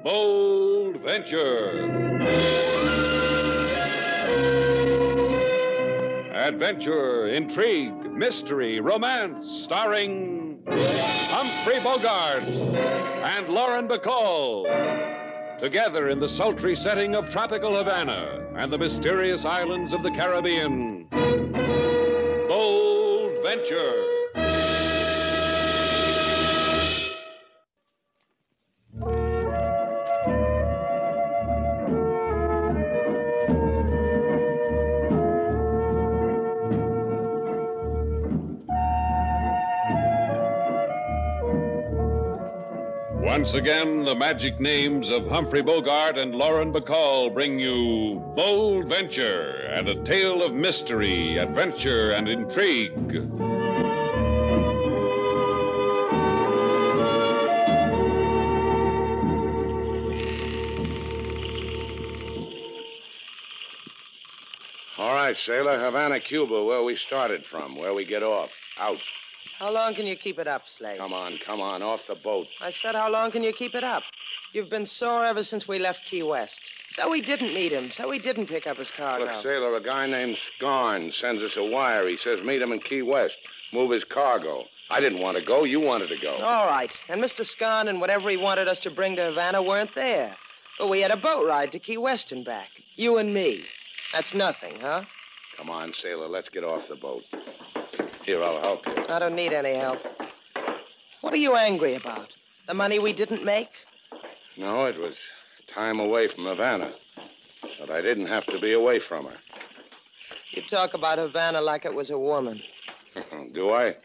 Bold Venture. Adventure, intrigue, mystery, romance, starring Humphrey Bogart and Lauren Bacall. Together in the sultry setting of tropical Havana and the mysterious islands of the Caribbean. Bold Venture. Once again, the magic names of Humphrey Bogart and Lauren Bacall bring you Bold Venture and a tale of mystery, adventure, and intrigue. All right, sailor. Havana, Cuba, where we started from, where we get off. Out. How long can you keep it up, Slade? Come on, off the boat. I said, how long can you keep it up? You've been sore ever since we left Key West. So we didn't meet him. So we didn't pick up his cargo. Look, sailor, a guy named Scarn sends us a wire. He says meet him in Key West. Move his cargo. I didn't want to go. You wanted to go. All right. And Mr. Scarn and whatever he wanted us to bring to Havana weren't there. But we had a boat ride to Key West and back. You and me. That's nothing, huh? Come on, sailor. Let's get off the boat. Here, I'll help you. I don't need any help. What are you angry about? The money we didn't make? No, it was time away from Havana. But I didn't have to be away from her. You talk about Havana like it was a woman. Do I?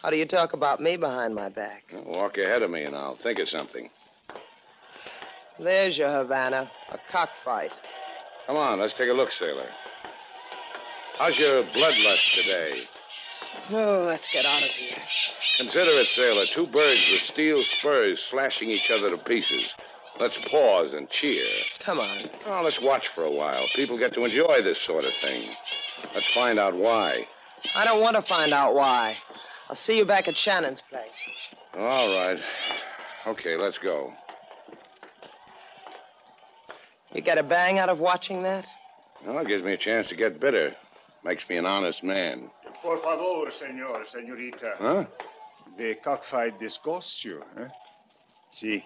How do you talk about me behind my back? Well, walk ahead of me and I'll think of something. There's your Havana, a cockfight. Come on, let's take a look, sailor. How's your bloodlust today? Oh, let's get out of here. Consider it, sailor. Two birds with steel spurs slashing each other to pieces. Let's pause and cheer. Come on. Oh, let's watch for a while. People get to enjoy this sort of thing. Let's find out why. I don't want to find out why. I'll see you back at Shannon's place. All right. Okay, let's go. You get a bang out of watching that? Well, it gives me a chance to get bitter. Makes me an honest man. Por favor, senorita. Huh? The cockfight disgusts you, eh? See,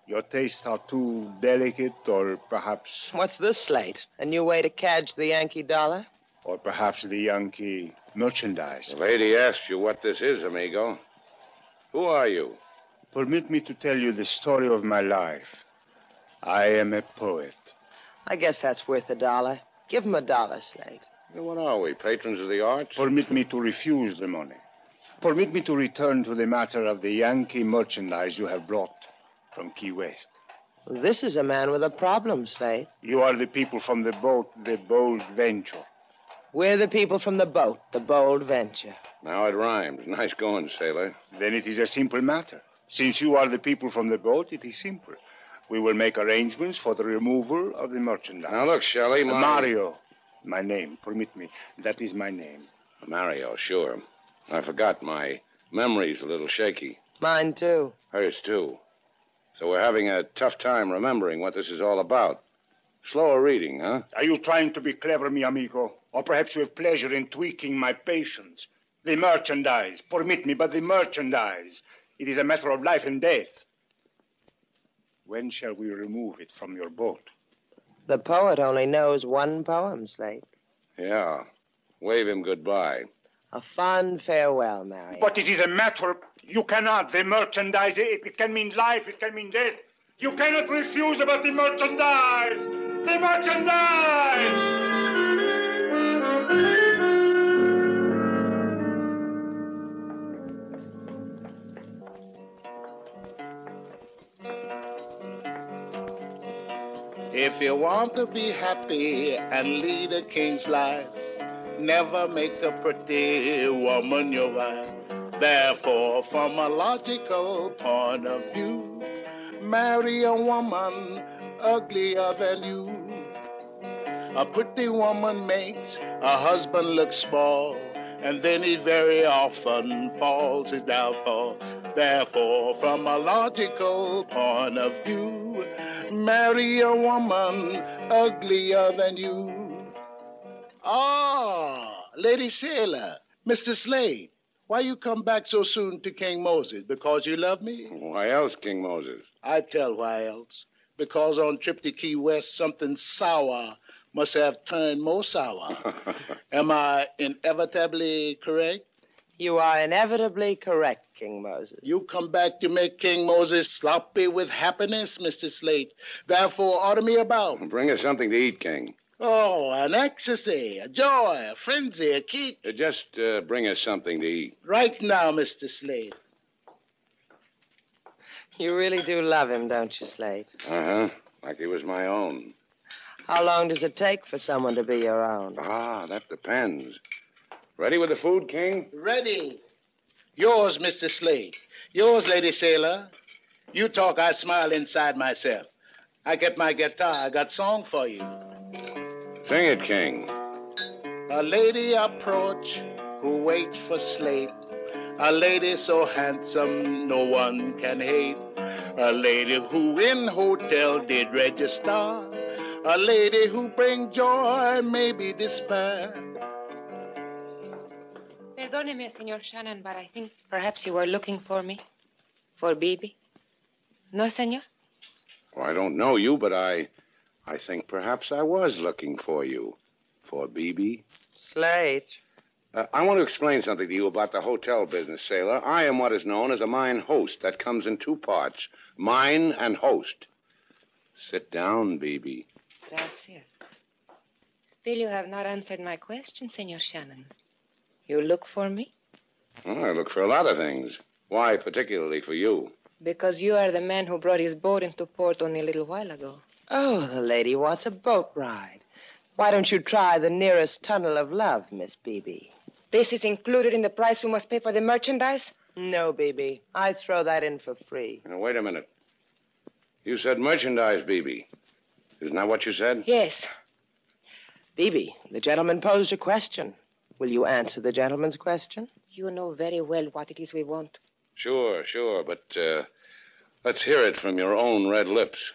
your tastes are too delicate, or perhaps... What's this, Slate? A new way to cadge the Yankee dollar? Or perhaps the Yankee merchandise. The lady asked you what this is, amigo. Who are you? Permit me to tell you the story of my life. I am a poet. I guess that's worth $1. Give him $1, Slate. What are we, patrons of the arts? Permit me to refuse the money. Permit me to return to the matter of the Yankee merchandise you have brought from Key West. This is a man with a problem, Slate. You are the people from the boat, the Bold Venture. We're the people from the boat, the Bold Venture. Now it rhymes. Nice going, sailor. Then it is a simple matter. Since you are the people from the boat, it is simple. We will make arrangements for the removal of the merchandise. Now look, Shelley, Mario. My name, permit me. That is my name. Mario, sure. I forgot. My memory's a little shaky. Mine, too. Hers, too. So we're having a tough time remembering what this is all about. Slower reading, huh? Are you trying to be clever, mi amigo? Or perhaps you have pleasure in tweaking my patience? The merchandise. Permit me, but the merchandise. It is a matter of life and death. When shall we remove it from your boat? The poet only knows one poem, Slate. Yeah. Wave him goodbye. A fond farewell, Marion. But it is a matter... You cannot. The merchandise, it can mean life, it can mean death. You cannot refuse about the merchandise! The merchandise! If you want to be happy and lead a king's life, never make a pretty woman your wife. Therefore, from a logical point of view, marry a woman uglier than you. A pretty woman makes a husband look small, and then he very often falls his downfall. Therefore, from a logical point of view, marry a woman uglier than you. Ah, Lady Sailor, Mr. Slade, why you come back so soon to King Moses? Because you love me? Why else, King Moses? I tell why else. Because on trip to Key West, something sour must have turned more sour. Am I inevitably correct? You are inevitably correct, King Moses. You come back to make King Moses sloppy with happiness, Mr. Slate. Therefore, order me about. Bring us something to eat, King. Oh, an ecstasy, a joy, a frenzy, a kick. Just bring us something to eat. Right now, Mr. Slade. You really do love him, don't you, Slate? Uh-huh. Like he was my own. How long does it take for someone to be your own? Ah, that depends. Ready with the food, King? Ready. Yours, Mr. Slade. Yours, Lady Sailor. You talk, I smile inside myself. I get my guitar, I got song for you. Sing it, King. A lady approach who waits for Slate. A lady so handsome no one can hate. A lady who in hotel did register. A lady who bring joy, maybe despair. Perdóneme, Senor Shannon, but I think perhaps you were looking for me. For Bibi. No, senor? Well, I don't know you, but I think perhaps I was looking for you. For Bibi. Slate. I want to explain something to you about the hotel business, sailor. I am what is known as a mine host. That comes in two parts, mine and host. Sit down, Bibi. Gracias. Still, you have not answered my question, Senor Shannon. You look for me? Well, I look for a lot of things. Why particularly for you? Because you are the man who brought his boat into port only a little while ago. Oh, the lady wants a boat ride. Why don't you try the nearest tunnel of love, Miss Bibi? This is included in the price we must pay for the merchandise? No, Bibi. I throw that in for free. Now, wait a minute. You said merchandise, Bibi. Isn't that what you said? Yes. Bibi, the gentleman posed a question. Will you answer the gentleman's question? You know very well what it is we want. Sure, but let's hear it from your own red lips.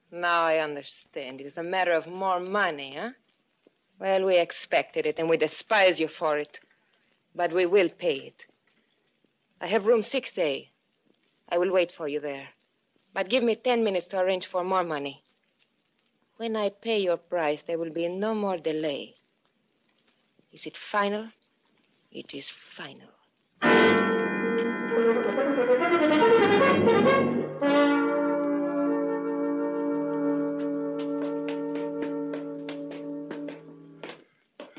Now I understand. It is a matter of more money, huh? Well, we expected it, and we despise you for it. But we will pay it. I have room 6A. I will wait for you there. But give me 10 minutes to arrange for more money. When I pay your price, there will be no more delay. Is it final? It is final.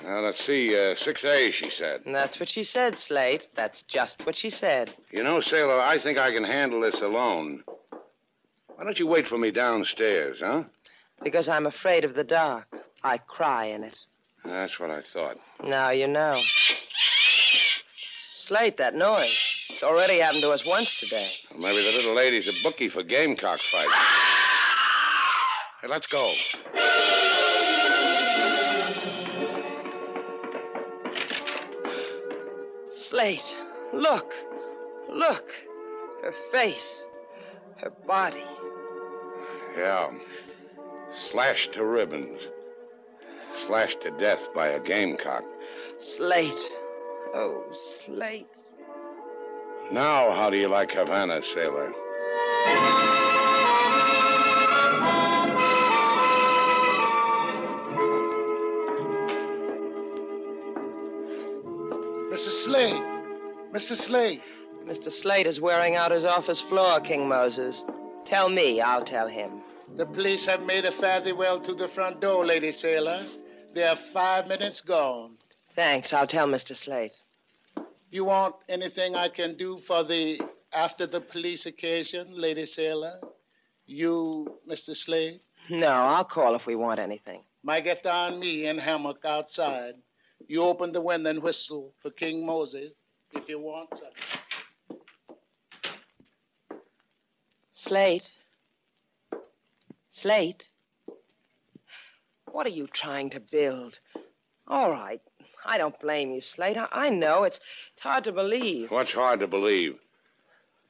Now, let's see. 6A, she said. And that's what she said, Slate. That's just what she said. You know, sailor, I think I can handle this alone. Why don't you wait for me downstairs, huh? Because I'm afraid of the dark. I cry in it. That's what I thought. Now you know. Slate, that noise. It's already happened to us once today. Well, maybe the little lady's a bookie for gamecock fights. Hey, let's go. Slate, look. Look. Her face. Her body. Yeah. Slashed to ribbons. Slashed to death by a gamecock. Slate. Oh, Slate. Now, how do you like Havana, sailor? Mr. Slade. Mr. Slade. Mr. Slate is wearing out his office floor, King Moses. Tell me, I'll tell him. The police have made a fare thee well to the front door, Lady Sailor. They are 5 minutes gone. Thanks, I'll tell Mr. Slate. You want anything I can do for the after the police occasion, Lady Sailor? You, Mr. Slade? No, I'll call if we want anything. My guitar and me in hammock outside. You open the window and whistle for King Moses if you want something. Slate? Slate? What are you trying to build? All right. I don't blame you, Slate. I know. It's hard to believe. What's hard to believe?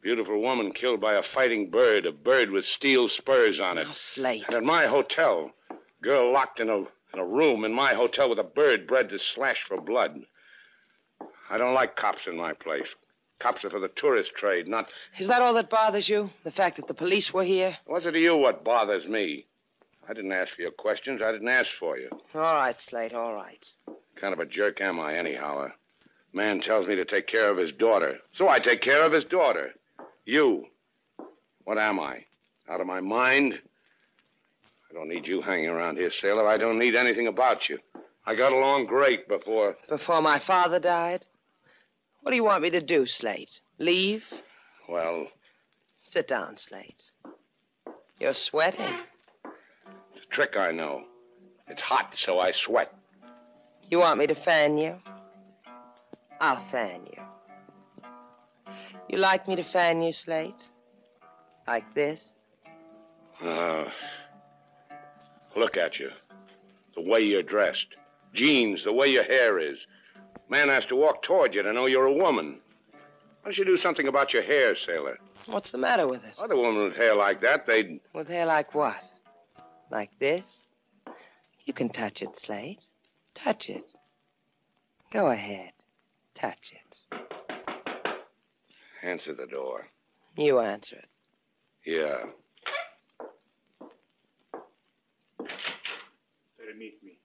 Beautiful woman killed by a fighting bird, a bird with steel spurs on it. Oh, Slate. And at my hotel, girl locked in a room in my hotel with a bird bred to slash for blood. I don't like cops in my place. Cops are for the tourist trade, not... Is that all that bothers you? The fact that the police were here? What's it to you what bothers me? I didn't ask for your questions. I didn't ask for you. All right, Slate, all right. Kind of a jerk am I, anyhow? A man tells me to take care of his daughter. So I take care of his daughter. You. What am I? Out of my mind? I don't need you hanging around here, sailor. I don't need anything about you. I got along great before... Before my father died? What do you want me to do, Slate? Leave? Well... Sit down, Slate. You're sweating. It's a trick I know. It's hot, so I sweat. You want me to fan you? I'll fan you. You like me to fan you, Slate? Like this? Look at you. The way you're dressed. Jeans, the way your hair is. Man has to walk toward you to know you're a woman. Why don't you do something about your hair, sailor? What's the matter with it? Other women with hair like that, they'd... With hair like what? Like this? You can touch it, Slate. Touch it. Go ahead. Touch it. Answer the door. You answer it. Yeah. Permit me.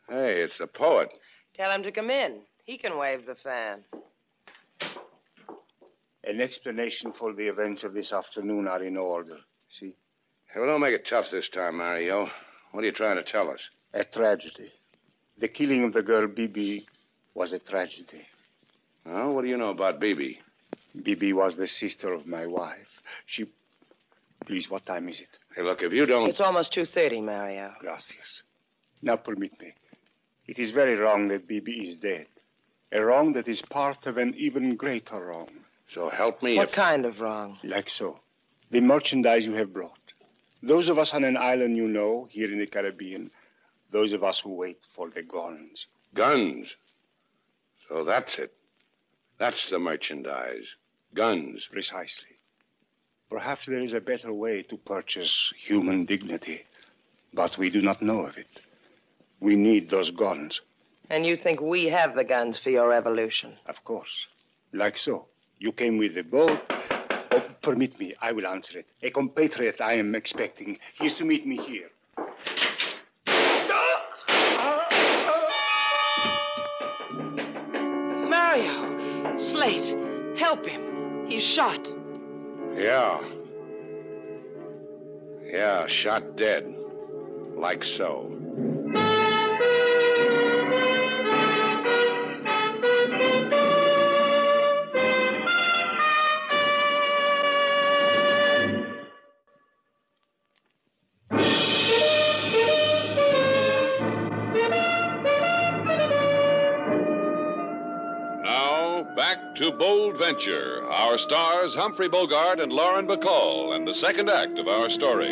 Hey, it's the poet. Tell him to come in. He can wave the fan. An explanation for the events of this afternoon are in order. See? Hey, well, don't make it tough this time, Mario. What are you trying to tell us? A tragedy. The killing of the girl Bibi was a tragedy. Oh, what do you know about Bibi? Bibi was the sister of my wife. She... Please, what time is it? Hey, look, if you don't... It's almost 2:30, Mario. Gracias. Now permit me. It is very wrong that Bibi is dead. A wrong that is part of an even greater wrong. So help me What if... kind of wrong? Like so. The merchandise you have brought. Those of us on an island you know, here in the Caribbean. Those of us who wait for the guns. Guns. So that's it. That's the merchandise. Guns. Precisely. Perhaps there is a better way to purchase human dignity. But we do not know of it. We need those guns. And you think we have the guns for your revolution? Of course. Like so. You came with the boat. Oh, permit me. I will answer it. A compatriot I am expecting. He is to meet me here. Mario! Slate! Help him. He's shot. Yeah. Yeah, shot dead. Like so. Back to Bold Venture. Our stars, Humphrey Bogart and Lauren Bacall, and the second act of our story.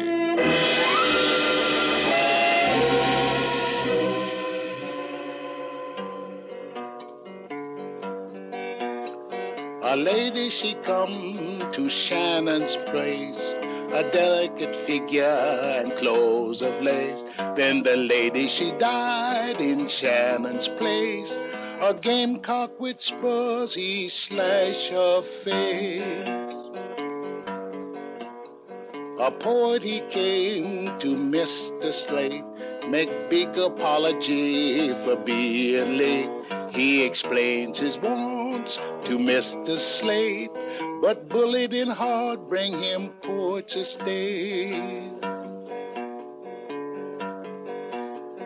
A lady, she come to Shannon's place, a delicate figure and clothes of lace. Then the lady, she died in Shannon's place. A gamecock with spurs, he slashed her face. A poet, he came to Mr. Slate, make big apology for being late. He explains his wants to Mr. Slate, but bullied in heart bring him poet's estate.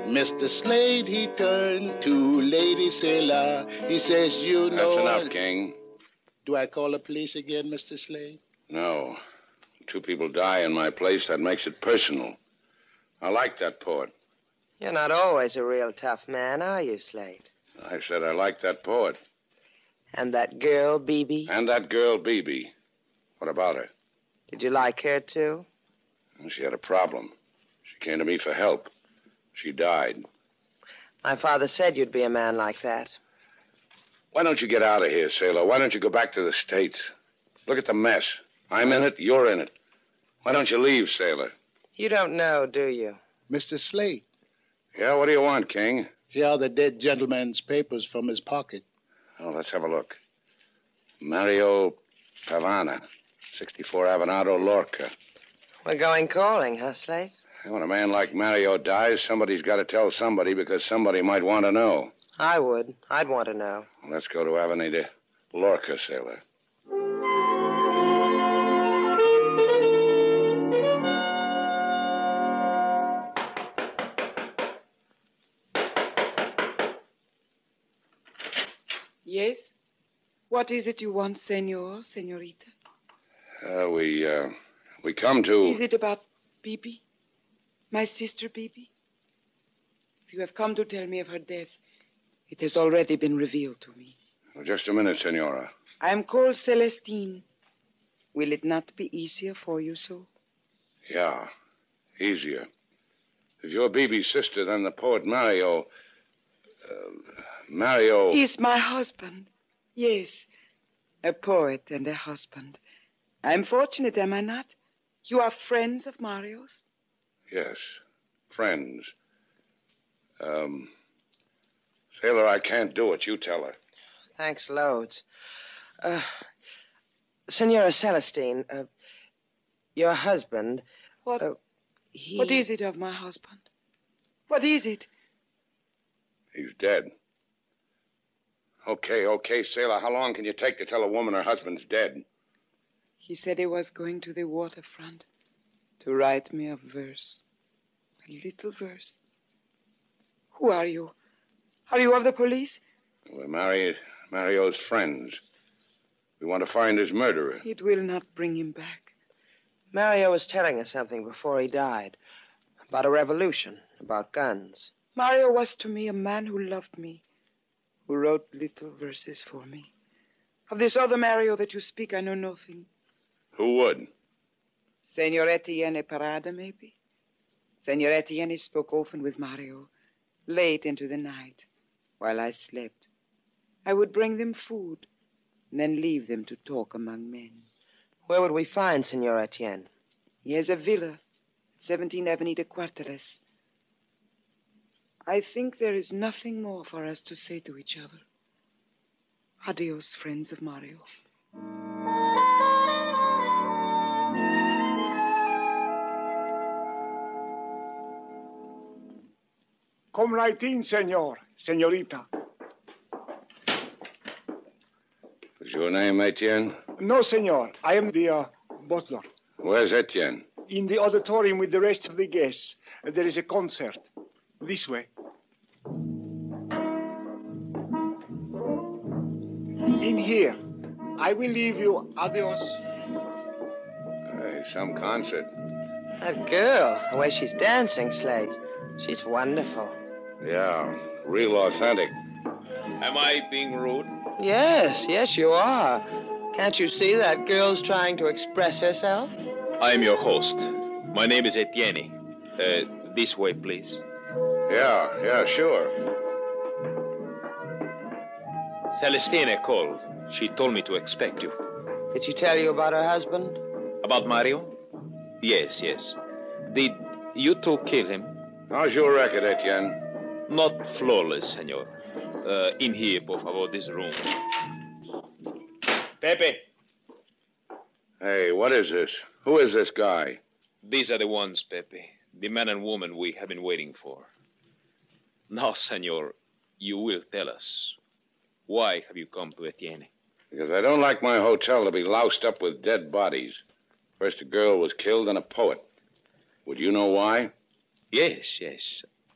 Mr. Slade, he turned to Lady Sailor. He says, you know... That's enough, King. Do I call the police again, Mr. Slade? No. 2 people die in my place, that makes it personal. I like that poet. You're not always a real tough man, are you, Slate? I said I like that poet. And that girl, Bibi? And that girl, Bibi. What about her? Did you like her, too? Well, she had a problem. She came to me for help. She died. My father said you'd be a man like that. Why don't you get out of here, sailor? Why don't you go back to the States? Look at the mess. I'm in it, you're in it. Why don't you leave, sailor? You don't know, do you? Mr. Slate, Yeah, what do you want, King? here are the dead gentleman's papers from his pocket. Oh, let's have a look. Mario Pavana, 64 Avenado, Lorca. We're going calling, huh, Slate? When a man like Mario dies, somebody's got to tell somebody because somebody might want to know. I would. I'd want to know. Let's go to Avenida Lorca, sailor. Yes? What is it you want, senorita? We come to... Is it about Bibi? My sister Bibi? If you have come to tell me of her death, it has already been revealed to me. Well, just a minute, senora. I am called Celestine. Will it not be easier for you so? Yeah, easier. If you're Bibi's sister, then the poet Mario... Mario... He's my husband. Yes, a poet and a husband. I'm fortunate, am I not? You are friends of Mario's? Yes, friends. Sailor, I can't do it. You tell her. Thanks loads. Senora Celestine, your husband... What? He... What is it of my husband? What is it? He's dead. Okay, sailor. How long can you take to tell a woman her husband's dead? He said he was going to the waterfront to write me a verse. A little verse. Who are you? Are you of the police? We're Mario's friends. We want to find his murderer. It will not bring him back. Mario was telling us something before he died. About a revolution, about guns. Mario was to me a man who loved me, who wrote little verses for me. Of this other Mario that you speak, I know nothing. Who would? Senor Etienne Parada, maybe? Senor Etienne spoke often with Mario, late into the night, while I slept. I would bring them food, and then leave them to talk among men. Where would we find Senor Etienne? He has a villa at 17 Avenida Cuarteles. I think there is nothing more for us to say to each other. Adios, friends of Mario. Come right in, senorita. Is your name Etienne? No, senor. I am the butler. Where's Etienne? In the auditorium with the rest of the guests. There is a concert. This way. In here. I will leave you. Adios. Hey, some concert. That girl, the way she's dancing, Slate. She's wonderful. Yeah, real authentic. Am I being rude? Yes, you are. Can't you see that girl's trying to express herself? I am your host. My name is Etienne. This way, please. Yeah, sure. Celestine called. She told me to expect you. Did she tell you about her husband? About Mario? Yes. Did you two kill him? How's your record, Etienne? Not flawless, senor. In here, por favor, this room. Pepe. Hey, what is this? Who is this guy? These are the ones, Pepe. The man and woman we have been waiting for. Now, senor, you will tell us. Why have you come to Etienne? Because I don't like my hotel to be loused up with dead bodies. First a girl was killed, then a poet. Would you know why? Yes.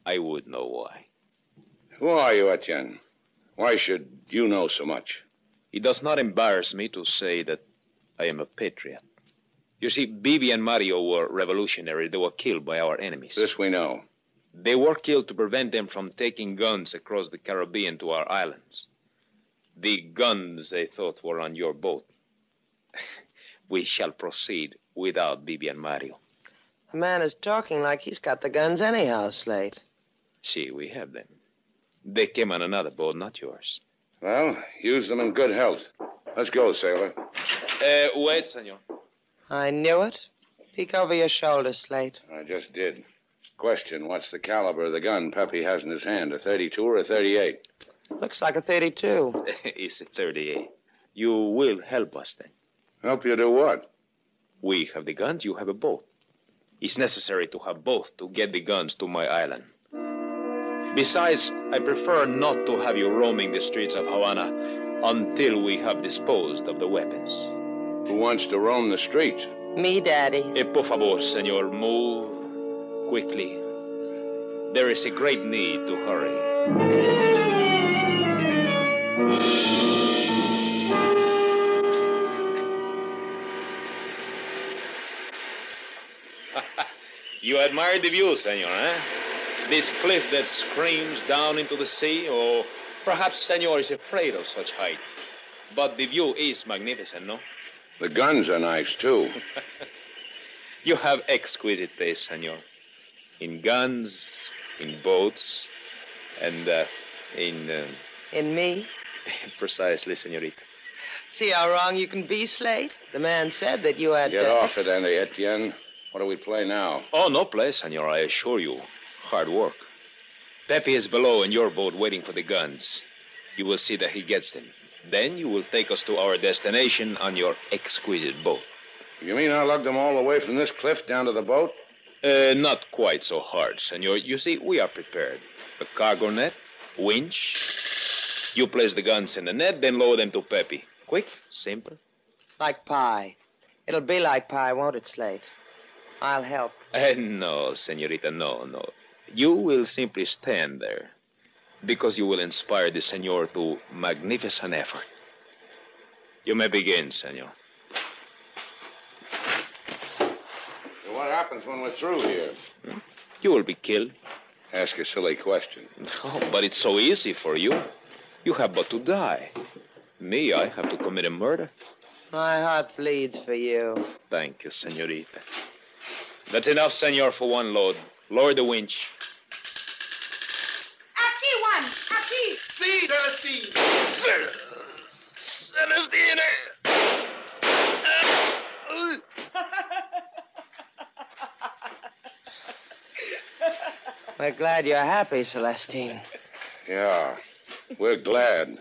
I would know why. Who are you, Etienne? Why should you know so much? It does not embarrass me to say that I am a patriot. You see, Bibi and Mario were revolutionary. They were killed by our enemies. This we know. They were killed to prevent them from taking guns across the Caribbean to our islands. The guns they thought were on your boat. We shall proceed without Bibi and Mario. The man is talking like he's got the guns anyhow, Slate. See, we have them. They came on another boat, not yours. Well, use them in good health. Let's go, sailor. Wait, senor. I knew it. Peek over your shoulder, Slate. I just did. Question, what's the caliber of the gun Pepe has in his hand, a 32 or a 38? Looks like a 32. It's a 38. You will help us, then. Help you do what? We have the guns, you have a boat. It's necessary to have both to get the guns to my island. Besides, I prefer not to have you roaming the streets of Havana until we have disposed of the weapons. Who wants to roam the streets? Me, Daddy. Por favor, senor, move quickly. There is a great need to hurry. You admire the view, senor, eh? This cliff that screams down into the sea, or perhaps senor is afraid of such height. But the view is magnificent, no? The guns are nice, too. You have exquisite taste, senor. In guns, in boats, and in... In me? Precisely, senorita. See how wrong you can be, Slate? The man said that you had... Get off it, Andy Etienne. What do we play now? Oh, no play, senor, I assure you. Hard work. Pepe is below in your boat waiting for the guns. You will see that he gets them. Then you will take us to our destination on your exquisite boat. You mean I lugged them all the way from this cliff down to the boat? Not quite so hard, senor. You see, we are prepared. A cargo net, winch. You place the guns in the net, then lower them to Pepe. Quick, simple. Like pie. It'll be like pie, won't it, Slate? I'll help. No, senorita, no. You will simply stand there because you will inspire the senor to magnificent effort. You may begin, senor. So what happens when we're through here? You will be killed. Ask a silly question. Oh, but it's so easy for you. You have but to die. Me, I have to commit a murder. My heart bleeds for you. Thank you, senorita. That's enough, senor, for one load. Lower the winch. Aquí, Juan. Aquí. See, Celestine. Celestine! We're glad you're happy, Celestine. Yeah, we're glad.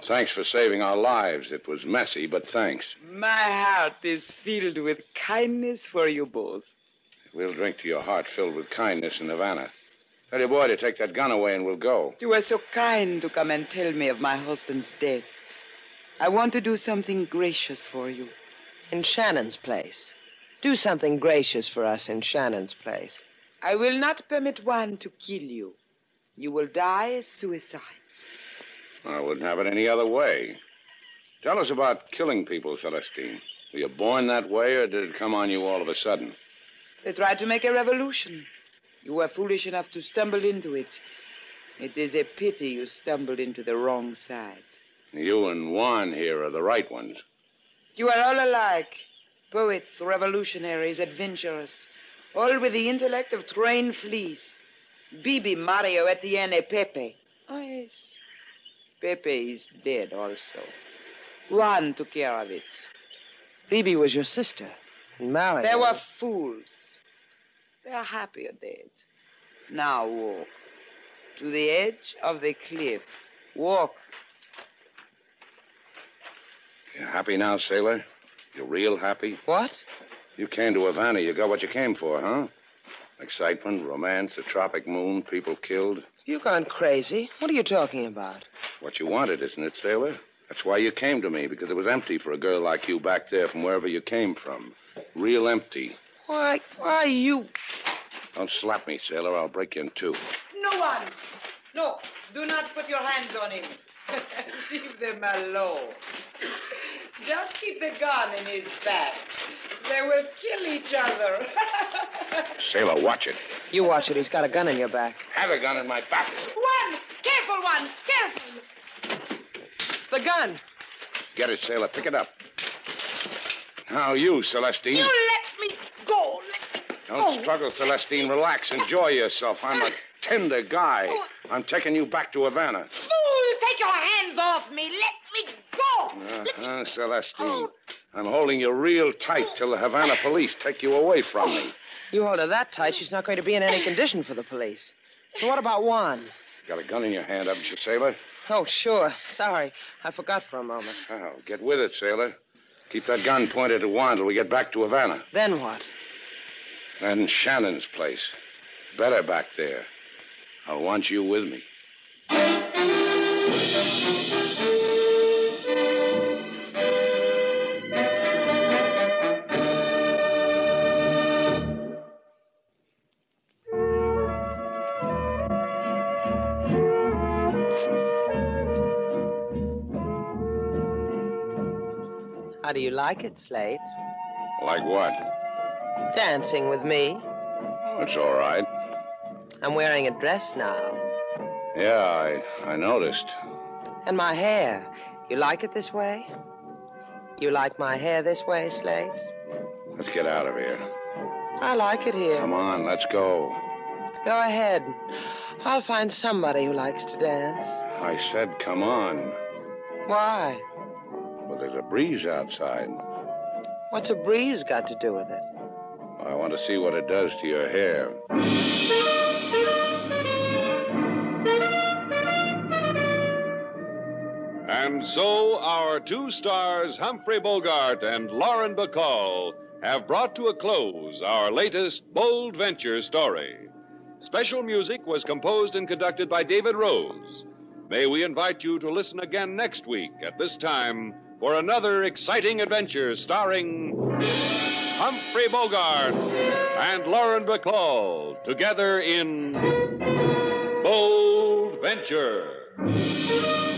Thanks for saving our lives. It was messy, but thanks. My heart is filled with kindness for you both. We'll drink to your heart filled with kindness in Havana. Tell your boy to take that gun away and we'll go. You were so kind to come and tell me of my husband's death. I want to do something gracious for you. In Shannon's place. Do something gracious for us in Shannon's place. I will not permit one to kill you. You will die as suicides. I wouldn't have it any other way. Tell us about killing people, Celestine. Were you born that way, or did it come on you all of a sudden? They tried to make a revolution. You were foolish enough to stumble into it. It is a pity you stumbled into the wrong side. You and Juan here are the right ones. You are all alike. Poets, revolutionaries, adventurers. All with the intellect of trained fleas. Bibi, Mario, Etienne, Pepe. Oh, yes. Pepe is dead also. Juan took care of it. Bibi was your sister. And Mario... They were fools. They are happier dead. Now walk. To the edge of the cliff. Walk. You happy now, sailor? You real happy? What? You came to Havana. You got what you came for, huh? Excitement, romance, a tropic moon, people killed. You've gone crazy. What are you talking about? What you wanted, isn't it, sailor? That's why you came to me, because it was empty for a girl like you back there from wherever you came from. Real empty. Why you... Don't slap me, sailor. I'll break you in two. No one. No, do not put your hands on him. Leave them alone. Just keep the gun in his back. They will kill each other. Sailor, watch it. You watch it. He's got a gun in your back. Have a gun in my back. One! Careful, one! Careful! The gun! Get it, sailor. Pick it up. Now you, Celestine. You let me go. Let me Don't struggle, Celestine. Relax. Enjoy yourself. I'm a tender guy. I'm taking you back to Havana. Fool, take your hands off me. Let me go. Celestine. I'm holding you real tight till the Havana police take you away from me. You hold her that tight, she's not going to be in any condition for the police. So what about Juan? Got a gun in your hand, haven't you, sailor? Oh, sure. Sorry. I forgot for a moment. Oh, get with it, sailor. Keep that gun pointed at Juan till we get back to Havana. Then what? Then Shannon's place. Better back there. I'll want you with me. How do you like it, Slate? Like what? Dancing with me. It's all right. I'm wearing a dress now. Yeah, I noticed. And my hair. You like it this way? You like my hair this way, Slate? Let's get out of here. I like it here. Come on, let's go. Go ahead. I'll find somebody who likes to dance. I said come on. Why? Well, there's a breeze outside. What's a breeze got to do with it? I want to see what it does to your hair. And so our two stars, Humphrey Bogart and Lauren Bacall, have brought to a close our latest bold venture story. Special music was composed and conducted by David Rose. May we invite you to listen again next week at this time for another exciting adventure starring Humphrey Bogart and Lauren Bacall together in Bold Venture.